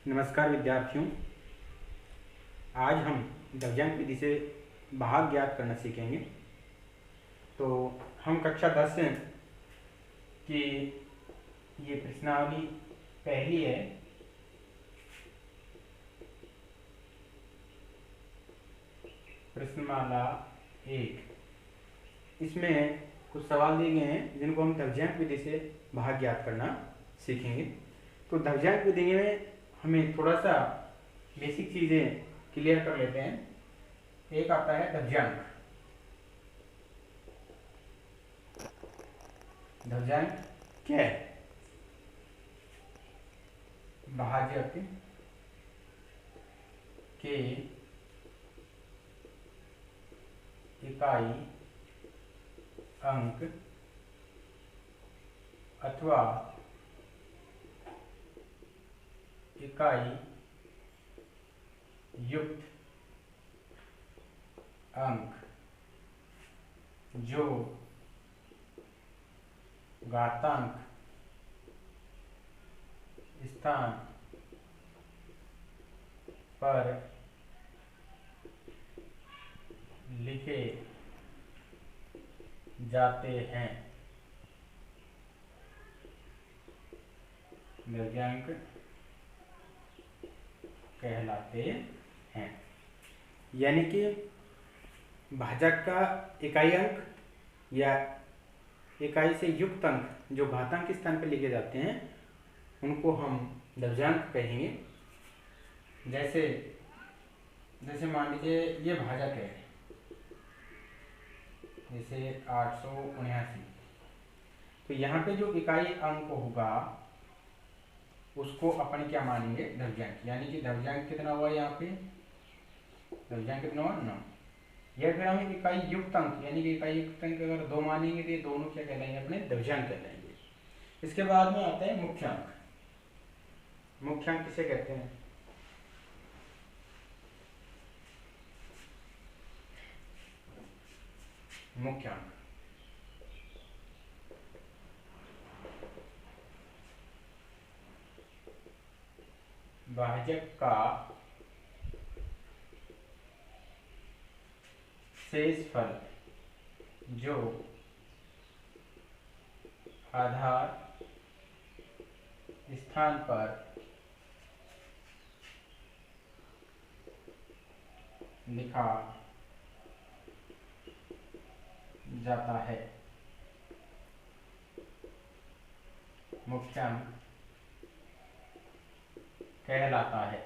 नमस्कार विद्यार्थियों। आज हम द्रव्यांक विधि से भाग ज्ञात करना सीखेंगे। तो हम कक्षा 10 से कि ये प्रश्नावली पहली है। प्रश्नमाला 1, इसमें कुछ सवाल दिए गए हैं जिनको हम द्रव्यांक विधि से भाग ज्ञात करना सीखेंगे। तो द्रव्यांक विधि में हमें थोड़ा सा बेसिक चीज़ें क्लियर कर लेते हैं। एक आता है द्रव्यांक। द्रव्यांक क्या है? भाजक के इकाई अंक अथवा इकाई युक्त अंक जो घातांक स्थान पर लिखे जाते हैं द्रव्यांक कहलाते हैं। यानी कि भाजक का इकाई अंक या इकाई से युक्त अंक जो घातांक स्थान पर लिखे जाते हैं उनको हम द्रव्यांक कहेंगे। जैसे मान लीजिए ये भाजक है, जैसे 879, तो यहाँ पे जो इकाई अंक होगा उसको अपन क्या मानेंगे? द्रव्यांक। यानी कि द्रव्यांक कितना हुआ यहाँ पे? द्रव्यांक कितना हुआ? 9। या फिर हम इकाई युक्त अंक, यानी कि इकाई युक्त अंक अगर 2 मानेंगे तो ये दोनों क्या कहलाएंगे? अपने द्रव्यांक कहलाएंगे। इसके बाद में आता है मुख्यांक। मुख्यांक किसे कहते हैं? मुख्यांक भाजक का शेषफल जो आधार स्थान पर लिखा जाता है मुख्यांक कहलाता है।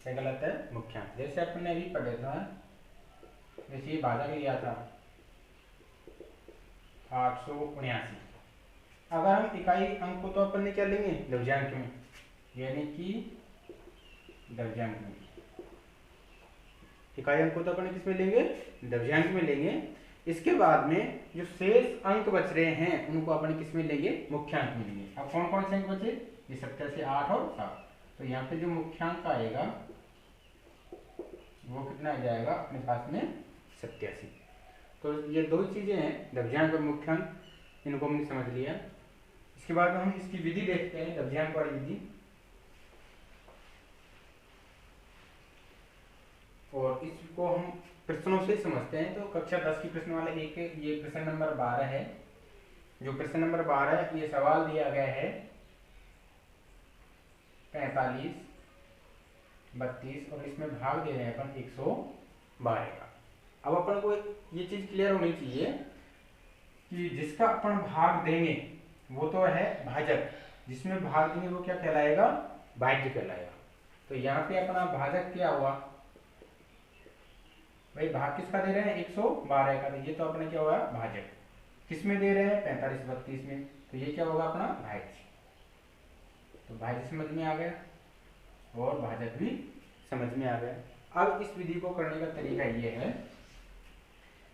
क्या कहलाता है? मुख्यांक। जैसे अपने अभी पढ़े था, जैसे ये भाजक लिया था 879। अगर हम इकाई अंक को तो अपन ने क्या लेंगे? द्रव्यांक में, यानी कि द्रव्यांक में इकाई अंक को तो अपन किस में लेंगे? द्रव्यांक में लेंगे। इसके बाद में जो शेष अंक बच रहे हैं उनको अपन किस में लेंगे? मुख्यांक में लेंगे। अब कौन कौन से अंक बचे? ये 87, 8 और 7। तो यहाँ पे जो मुख्यांक आएगा वो कितना आ जाएगा अपने पास में? 87। तो ये दो चीजें हैं, द्रव्यांक और मुख्यांक, इनको हमने समझ लिया। इसके बाद हम इसकी विधि देखते हैं, द्रव्यांक वाली विधि। और इसको हम प्रश्नों से समझते हैं। तो कक्षा 10 की प्रश्न वाले ये प्रश्न नंबर 12 है। जो प्रश्न नंबर 12 है, ये सवाल दिया गया है 45, 32 और इसमें भाग दे रहे हैं अपन 112 का। अब अपन को ये चीज क्लियर होनी चाहिए कि जिसका अपन भाग देंगे वो तो है भाजक, जिसमें भाग देंगे वो क्या कहलाएगा? भाज्य कहलाएगा। तो यहाँ पे अपना भाजक क्या हुआ भाई? भाग किसका दे रहे हैं? 112 का। तो ये तो अपने क्या हुआ? भाजक। किस में दे रहे हैं? 45, 32 में। तो ये क्या होगा? अपना भाज्य। तो भाज्य समझ में आ गया और भाजक भी समझ में आ गया। अब इस विधि को करने का तरीका ये है,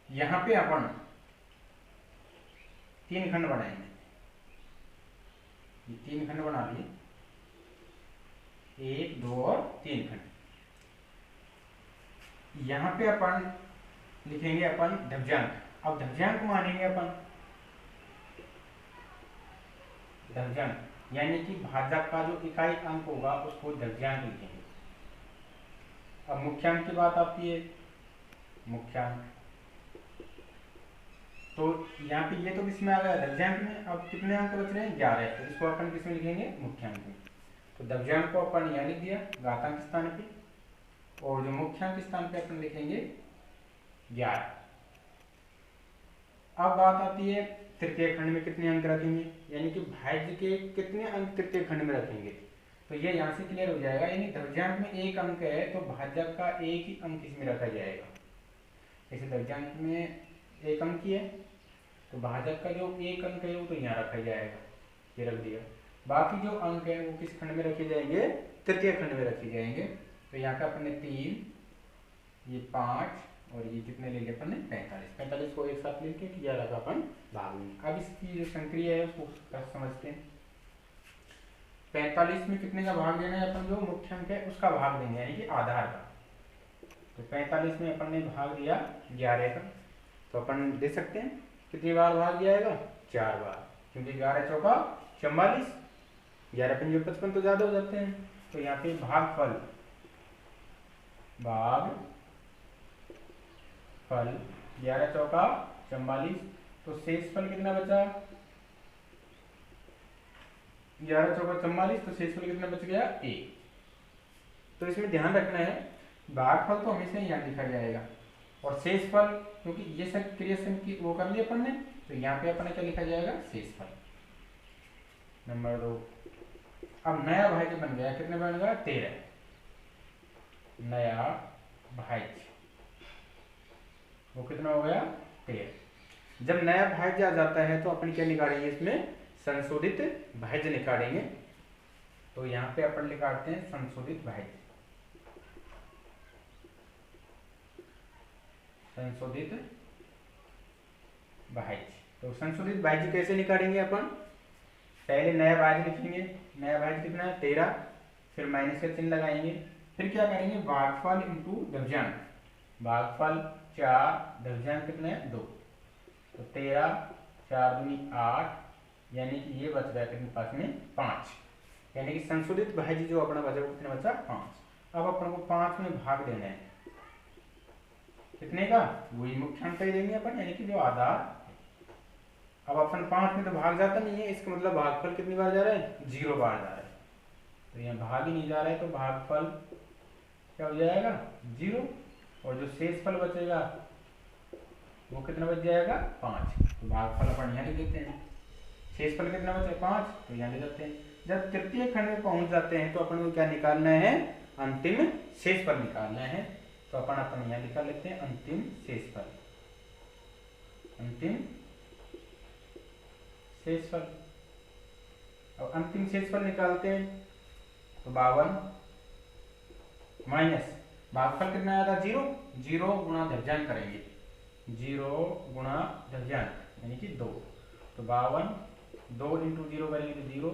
यहाँ पे अपन 3 खंड बनाएंगे। ये 3 खंड बना लिए, 1, 2 और 3 खंड। यहाँ पे अपन लिखेंगे अपन द्रव्यांक। अब द्रव्यांक मानेंगे अपन द्रव्यांक, यानी कि भाजक का जो इकाई अंक होगा उसको द्रव्यांक लिखेंगे। अब मुख्यांक की बात आती है, मुख्यांक तो यहाँ पे ये तो किस में आ गया, द्रव्यांक में। अब कितने अंक बच रहे हैं, 11, तो इसको अपन किस में लिखेंगे, मुख्यांक में। तो द्रव्यांक को अपन यहाँ लिख दिया घातांक स्थान पे, और जो मुख्यांक स्थान पे अपन लिखेंगे 11। अब बात आती है तृतीय खंड में कितने अंक रखेंगे, यानी कि भाज्य के कितने अंक तृतीय खंड में रखेंगे। तो ये यहाँ से क्लियर हो जाएगा, यानी द्रव्यांक में 1 अंक है तो भाजक का 1 ही अंक इसमें रखा जाएगा। जैसे द्रव्यांक में 1 अंक ही है तो भाजक का जो 1 अंक है वो तो यहाँ रखा जाएगा, ये रख दिया। बाकी जो अंक है वो किस खंड में रखे जाएंगे, तृतीय खंड में रखे जाएंगे। तो यहाँ का अपन ने 3, ये 5 और ये कितने ले लिए अपन ने, 45 को एक साथ लेके 11 का अपन भाग में। अब इसकी जो संक्रिया है उसको समझते हैं। 45 में कितने का भाग देना है अपन, जो मुख्य अंक है उसका भाग देंगे, यानी कि आधार का। तो 45 में अपन ने भाग दिया 11 का, तो अपन दे सकते हैं कितनी बार भाग जाएगा, 4 बार, क्योंकि 11 चौका 44, 11 पंजे 55 तो ज्यादा हो जाते हैं। तो यहाँ पे भागफल 11 चौका 44, तो शेषफल कितना बचा, 11 चौका 44, तो शेषफल कितना बच गया, 1। तो इसमें ध्यान रखना है भागफल तो हमेशा यहाँ लिखा जाएगा, और शेषफल क्योंकि ये सब क्रिएशन की वो कर लिया अपन ने, तो यहाँ पे अपन क्या लिखा जाएगा, शेषफल। नंबर 2, अब नया भाज्य बन गया, कितने बन गया, 13, नया भाज्य वो कितना हो गया, 13। जब नया भाज्य आ जाता है तो अपन क्या निकालेंगे, इसमें संशोधित भाज्य निकालेंगे। तो यहाँ पे अपन निकालते हैं संशोधित भाज्य, संशोधित भाज्य। तो संशोधित भाज्य कैसे निकालेंगे अपन, पहले नया भाज्य लिखेंगे, नया भाज्य कितना है, 13, फिर माइनस का चिन्ह लगाएंगे, फिर क्या करेंगे, भागफल इंटू द्रव्यांक, भागफल 4, द्रव्यांक कितने हैं, 2, तो 13, 4 दूनी 8, यानी कि ये बच गया कितने पास में, 5, यानी कि संशोधित भाज्य जो अपना बचा वो कितने बचा, 5। अब अपन को 5 में भाग देना है, कितने का, वही मुख्यांक का ही देंगे अपन, यानी कि जो आधार। अब अपन 5 में तो भाग जाता नहीं है, इसका मतलब भागफल कितनी बार जा रहा है, 0 बार जा रहा है। तो यहाँ भाग ही नहीं जा रहा है, तो भागफल क्या हो जाएगा, 0, और जो शेषफल बचेगा वो कितना बच जाएगा, 5। तो भागफल अपन यहाँ लिख देते हैं, शेषफल कितना बचे, 5, तो यहाँ ले जाते हैं। जब तृतीय खंड में पहुंच जाते हैं तो अपन को क्या निकालना है, अंतिम शेषफल निकालना है। तो अपन यहाँ निकाल लेते हैं अंतिम शेषफल, अंतिम शेषफल। अब अंतिम शेषफल निकालते हैं तो 52 माइनस भागफल कितना आया था, 0, 0 गुणा द्रव्यांक करेंगे, 0 गुणा द्रव्यांक यानी कि 2, तो 52, 2 इंटू 0 करेंगे तो 0,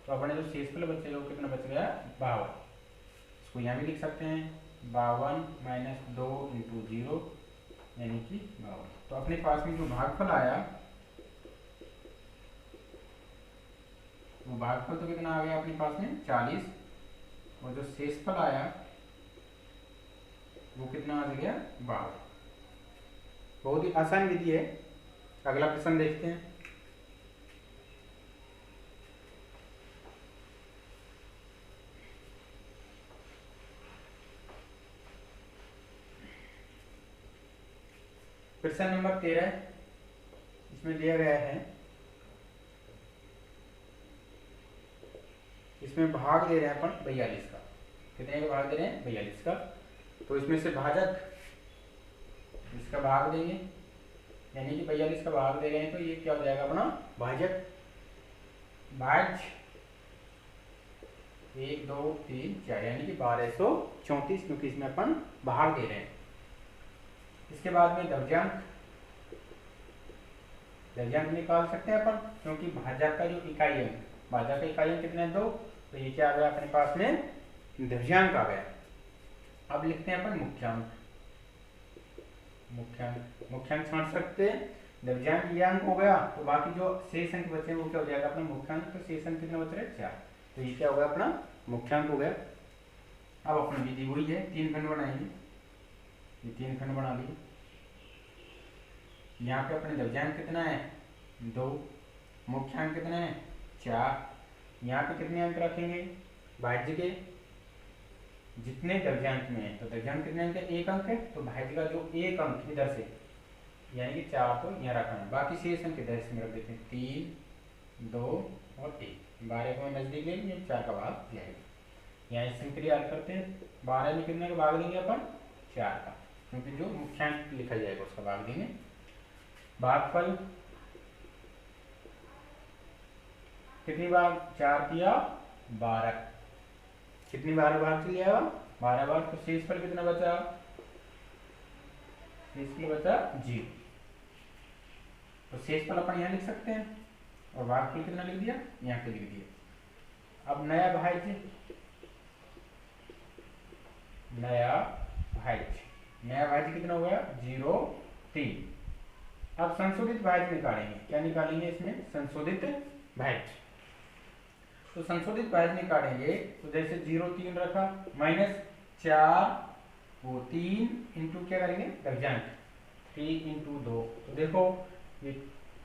तो अपने जो शेषफल बचेगा वो कितना बच गया, 52। इसको यहाँ भी लिख सकते हैं 52 माइनस 2 इंटू 0 यानी कि 52। तो अपने पास में जो भागफल आया वो भागफल तो कितना आ गया अपने पास में 40, और जो शेषफल आया वो कितना आ गया, 12। बहुत ही आसान विधि है। अगला प्रश्न देखते हैं। प्रश्न नंबर 13 इसमें दिया गया है, इसमें भाग दे रहे हैं अपन 42 का, कितने का भाग दे रहे हैं, 42 का। तो इसमें से भाजक इसका भाग देंगे, यानी कि 42 का भाग दे रहे हैं तो ये क्या हो जाएगा अपना भाजक, भाज्य 1 2 3 4 यानी कि 1234, क्योंकि इसमें अपन भाग दे रहे हैं। इसके बाद में द्रव्यांक, द्रव्यांक निकाल सकते हैं अपन, क्योंकि भाजक का जो इकाई है, भाजक का इकाई कितने हैं, 2, तो ये क्या आ गया अपने पास में, द्रव्यांक आ गया। अब लिखते हैं अपन मुख्यांक, मुख्यांक छांट सकते हैं, लघुयांक ये अंक हो गया, तो बाकी जो शेष अंक बचे वो क्या हो जाएगा अपना मुख्यांक। तो शेष अंक कितना बच रहा है 4, तो ये क्या हो गया अपना मुख्यांक हो गया। अब अपनी विधि वही है, 3 खंड बनाएंगे, ये 3 खंड बना लिए। यहाँ पे अपने लघुयांक कितना है 2, मुख्यांक कितना है 4। यहाँ पे कितने अंक रखेंगे भाज्य के, जितने लघुयांक में है, तो लघुयांक कितने अंक है 1 अंक है, तो भाज्य का जो 1 अंक इधर से यानी कि 4 तो यहाँ रखना है, बाकी शेष अंक इधर से रख देते हैं 3, 2 और 1। 12 को नजदीक ले लेंगे, 4 का भाग जाएगा। यहाँ इस क्रिया हल करते हैं, 12 में कितने का भाग देंगे अपन 4 का, क्योंकि जो मुख्यांक लिखा जाएगा उसका भाग देंगे। भागफल कितनी बार 4 किया 12, कितनी बार भाग चल जाएगा 12 बार। तो शेषफल कितना बचा, शेषफल बचा 0, तो शेषफल अपन यहाँ लिख सकते हैं, और भागफल कितना लिख दिया यहाँ पे लिख दिया। अब नया भाज्य, नया भाज्य कितना हो गया 0, 3। अब संशोधित भाज्य निकालेंगे, क्या निकालेंगे इसमें संशोधित भाज्य। तो संशोधित भाज्य निकालेंगे, तो जैसे 0, 3 रखा, -4 वो 3 इंटू क्या करेंगे लघुयांक 3 इंटू 2, तो देखो ये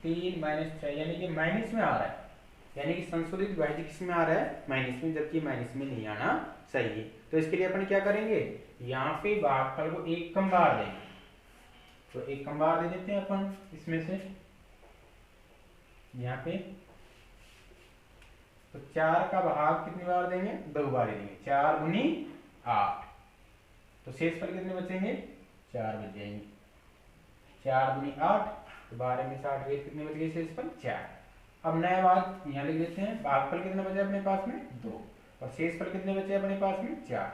3 -6 यानी कि माइनस में आ रहा है, यानी कि संशोधित भाज्य किस में आ रहा है माइनस में, जबकि माइनस में नहीं आना चाहिए। तो इसके लिए अपन क्या करेंगे, यहाँ पे भागफल को 1 कम बार देंगे, तो 1 कम बार दे देते हैं अपन इसमें से यहाँ पे। तो 4 का भाग कितनी बार देंगे 2 बार देंगे, 4 गुनी 8, तो शेषफल कितने बचेंगे 4 बच जाएंगे, 4 गुनी 8, तो 12 में 60 गए, कितने बच गए शेषफल 4। अब नया बात यहाँ लिख देते हैं, भागफल कितना बचा अपने पास में 2, और शेषफल कितने बचे अपने पास में 4।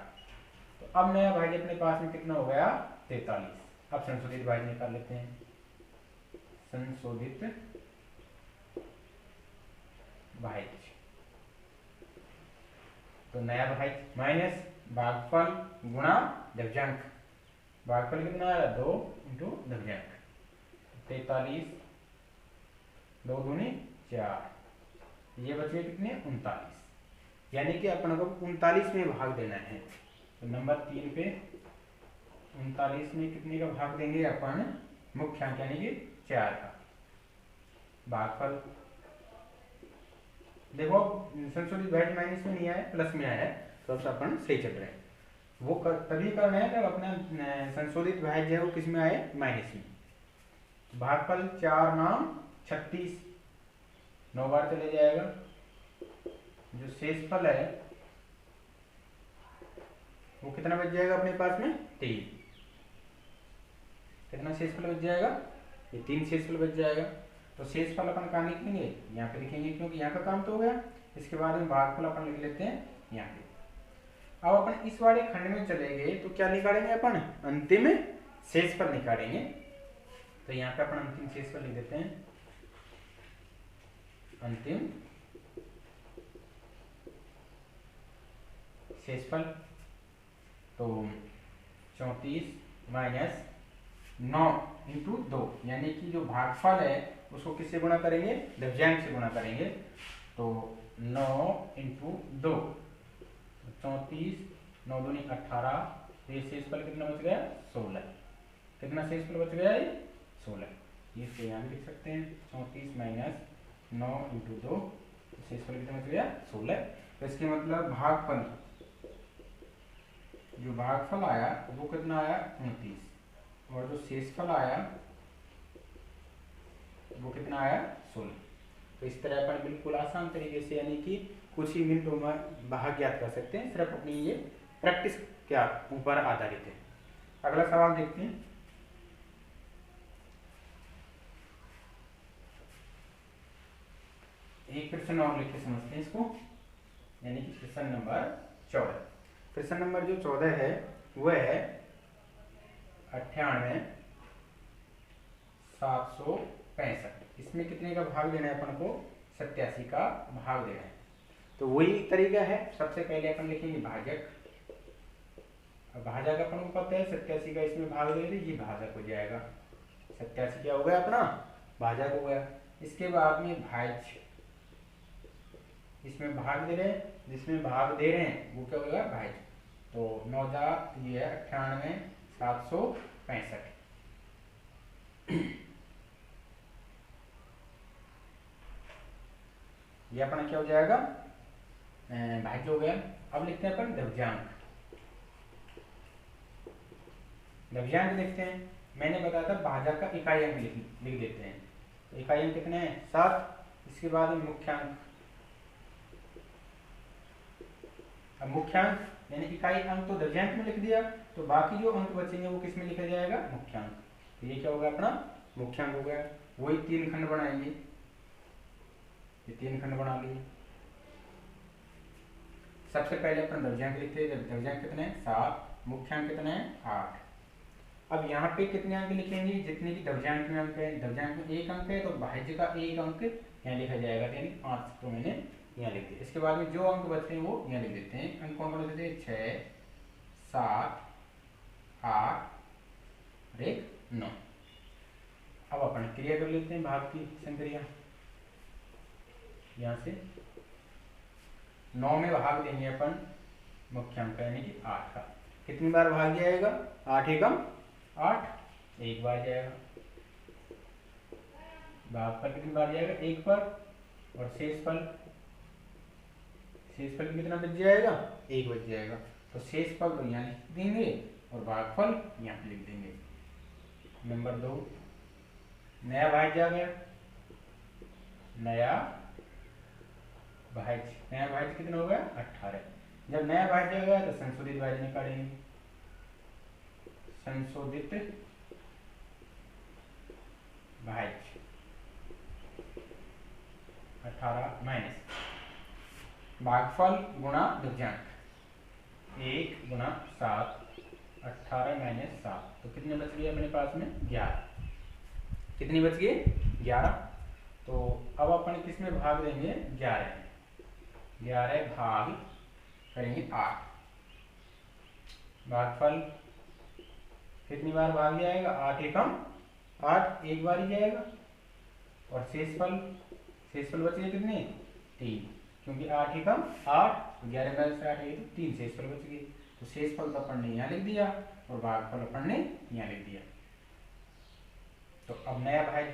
तो अब नया भाज्य अपने पास में कितना हो गया 43। अब संशोधित भाज्य निकाल लेते हैं, संशोधित भाज्य। तो नया भाज्य माइनस भागफल गुणा लघुयांक, भागफल कितना आया 2 इंटू लघुयांक, 43, 2 दूनी 4, ये बचे कितने 39, यानी कि अपन को 39 में भाग देना है। तो नंबर 3 पे 39 में कितने का भाग देंगे अपन मुख्यांक यानी कि 4 का। भागफल देखो संशोधित भाज्य माइनस में नहीं आया प्लस में आया है, तो अब अपन सही चल रहे हैं। वो तभी करना है जब अपना संशोधित भाज्य है वो किस में आए माइनस में। भागफल 4 नाम 36, 9 बार चले जाएगा। जो शेषफल है वो कितना बच जाएगा अपने पास में 3, कितना शेषफल बच जाएगा ये 3 शेषफल बच जाएगा। तो शेषफल अपन कहाँ लिखेंगे यहाँ पे लिखेंगे, क्योंकि यहाँ का काम तो हो गया। इसके बाद में भागफल अपन लिख लेते हैं यहाँ पे। अब अपन इस वाले खंड में चले गए तो क्या निकालेंगे अपन अंतिम शेषफल निकालेंगे। तो यहाँ पे अपन अंतिम शेषफल लिख देते हैं, अंतिम शेषफल। तो 34 माइनस 9 इंटू 2, यानी कि जो भागफल है उसको किससे गुणा करेंगे लघुयांक से गुणा करेंगे। तो 9 इंटू 2, 34, 9 दूनी 18, ये शेषफल कितना बच गया 16। कितना शेषफल बच गया ये 16, ये यहाँ लिख सकते हैं 34 माइनस 9 इंटू 2, शेषफल कितना बच गया 16। तो इसके मतलब भागफल जो भागफल आया वो कितना आया 29, और जो शेषफल आया वो कितना आया 16। तो इस तरह अपन बिल्कुल आसान तरीके से यानी कि कुछ ही मिनटों में भाग ज्ञात कर सकते हैं, सिर्फ अपनी ये प्रैक्टिस क्या ऊपर आधारित है। अगला सवाल देखते हैं। एक प्रश्न और लिख के समझते हैं इसको, यानी कि प्रश्न नंबर 14। प्रश्न नंबर जो 14 है वह है 98,765। इसमें कितने का भाग देना है अपन को 87 का भाग देना है। तो वही तरीका है, सबसे पहले अपन लिखेंगे भाजक। अब भाजक अपन को पता है 87 का इसमें भाग दे दे, ये भाजक हो जाएगा। 87 क्या हो गया अपना भाजक हो गया। इसके बाद में भाज्य, इसमें भाग दे रहे हैं, जिसमें भाग दे रहे हैं वो क्या होगा, भाज्य। तो 9 ये है 98,765। ये अपना क्या हो जाएगा, भाज्य हो गया। अब लिखते हैं अपन द्रव्यांक। द्रव्यांक देखते हैं, मैंने बताया था भाजक का इकाई अंक लिख देते हैं। तो इकाई अंक कितने हैं, 7। इसके बाद मुख्यांक। अब मुख्यांक यानी इकाई अंक तो द्रव्यांक में लिख दिया, तो बाकी जो अंक बचेंगे वो किस में लिखा जाएगा, मुख्यांक। तो ये क्या होगा, अपना मुख्यांक हो गया। वही 3 खंड बनाएंगे, ये 3 खंड बना लिए। सबसे पहले अपन द्रव्यांक लिखते हैं। द्रव्यांक कितने हैं, 7। मुख्यांक कितने हैं, 8। अब यहाँ पे कितने अंक लिखेंगे, जितने की द्रव्यांक में अंक है। द्रव्यांक में 1 अंक है तो भाज्य का 1 अंक यहाँ लिखा जाएगा, यानी 5 तो मैंने यहाँ लिख दिया। इसके बाद में जो अंक बचते हैं वो यहाँ लिख देते हैं। अंक कौन कौन देते हैं, 6, 7, 8 और 1 9। अब अपन क्रिया कर लेते हैं, भाग की संक्रिया। यहाँ से 9 में भाग देंगे अपन मुख्यांक यानी कि 8 का। कितनी बार भाग जाएगा, 8 एकम 8, 1 बार जाएगा। भाग पर कितनी बार जाएगा, 1 पर। और शेषफल कितना बच जाएगा, 1 बच जाएगा। तो शेषफल तो यहाँ लिख देंगे और भागफल यहाँ पे लिख देंगे। नंबर 2, नया भाज्य आ गया। नया भाज्य कितना हो गया, 18। जब नया भाज्य आ गया तो संशोधित भाज्य निकालेंगे। संशोधित भाज्य 18 माइनस भागफल गुणा द्रव्यांक, 1 गुणा 7, 18 माइनस 7। तो कितने बच गए अपने पास में, 11। कितनी बच गई, 11। तो अब अपन किस में भाग देंगे, 11 भाग करेंगे 8। भागफल कितनी बार भाग जाएगा, 8 एकम 8, 1 बार ही जाएगा। और शेषफल बच गए कितने, 3, क्योंकि 8 एकम 8, 11 में से 8 है तो 3 शेषफल बच गए। तो शेषफल तो अपन ने यहाँ लिख दिया और भागफल अपन ने यहाँ लिख दिया। तो अब नया भाज्य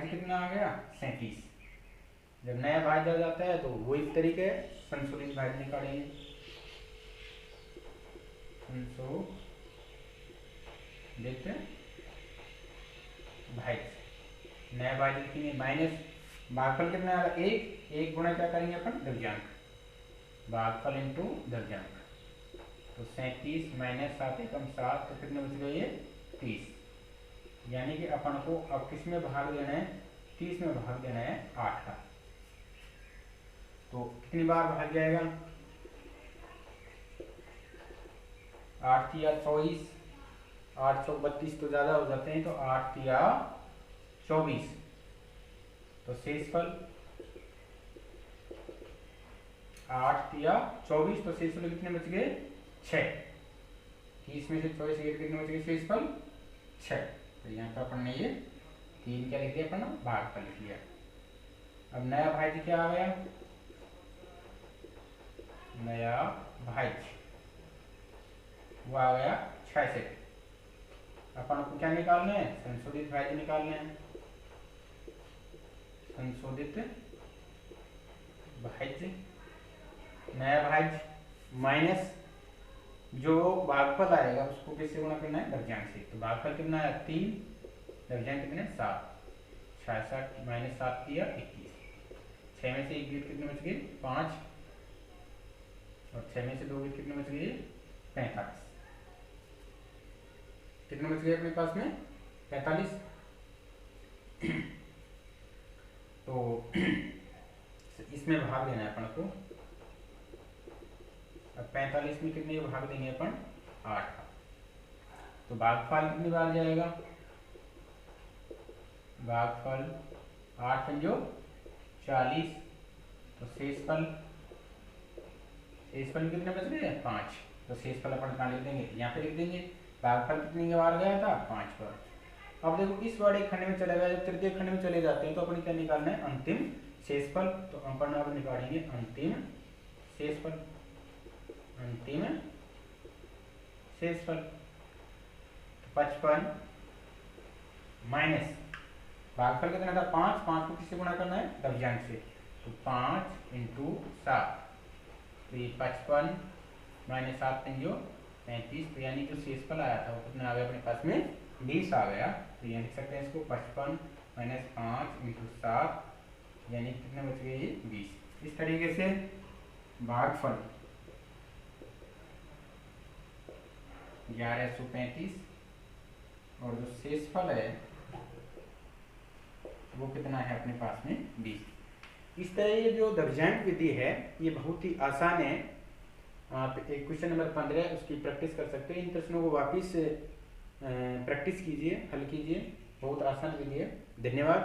कितना आ गया, 37। जब नया भाज्य आ जाता है तो वही तरीके संशोधित भाज्य निकालेंगे। संशोधित भाज्य, नया भाज्य लिखेंगे माइनस भागफल कितना आएगा, 1 गुणा क्या करेंगे अपन, द्रव्यांक। भागफल इंटू द्रव्यांक। तो 37 माइनस 7 एकम 7, तो कितने बच गए, ये 30। यानी कि अपन को अब किस में भाग देना है, 30 में भाग देना है 8 का। तो कितनी बार भाग जाएगा, 8 तिया 24, 8 चौक 32 तो ज्यादा हो जाते हैं, तो 8 तिया 24। तो शेषफल 8 तिया 24, तो शेषफल कितने बच गए, 6। 30 में से 24 कितने बच गए, शेषफल 6। तो यहाँ पर अपन ने ये 3 क्या लिख दिया, अपन भागफल लिख लिया। अब नया भाज्य क्या आ गया, नया भाज्य वो आ गया 66। अपन को क्या निकालना है, संशोधित भाज्य निकालना है। संशोधित भाज्य, नया भाज्य माइनस जो भागफल आएगा उसको किससे गुणा करना है, द्रव्यांक से। तो भागफल कितना है, 3, द्रव्यांक कितने 7। 66 माइनस 7 किया 21। 6 में से 1 गेट कितने बच गए, 5। और 6 में से 2 गेट कितने बच गए, 45। कितने बच गए अपने पास में, 45। तो इसमें भाग देना है अपन को। अब 45 में कितने भाग देंगे अपन, 8 का। तो भागफल कितनी बार जाएगा, भागफल 8 पंजो 40। तो शेषफल कितने बच गए, 5। तो शेषफल अपन कहाँ लिख देंगे, यहाँ पे लिख देंगे। भागफल कितनी के बार गया था, 5 बार। अब देखो इस बड़े खंड में चला गया, जब तृतीय खंड में चले जाते हैं तो अपन क्या निकालना है, अंतिम शेषफल। तो अपन अब निकालेंगे अंतिम शेषफल, अंतिम शेषफल। 55 माइनस भागफल कितना था, 5, 5 को किससे गुणा करना है, लघुयांक से। तो 5 × 7, तो ये 55 माइनस 7 पंजो 35। तो यानी जो शेषफल आया था वो कितना आ गया अपने पास में, 20 आ गया। तो ये लिख सकते हैं इसको 55 माइनस 5 × 7, यानी कितने बच गए, ये 20। इस तरीके से भागफल 1135 और जो शेषफल है वो कितना है अपने पास में, 20। इस तरह ये जो लघुयांक विधि है ये बहुत ही आसान है। आप एक क्वेश्चन नंबर 15 उसकी प्रैक्टिस कर सकते हैं। इन प्रश्नों को वापिस प्रैक्टिस कीजिए, हल कीजिए, बहुत आसान विधि है। धन्यवाद।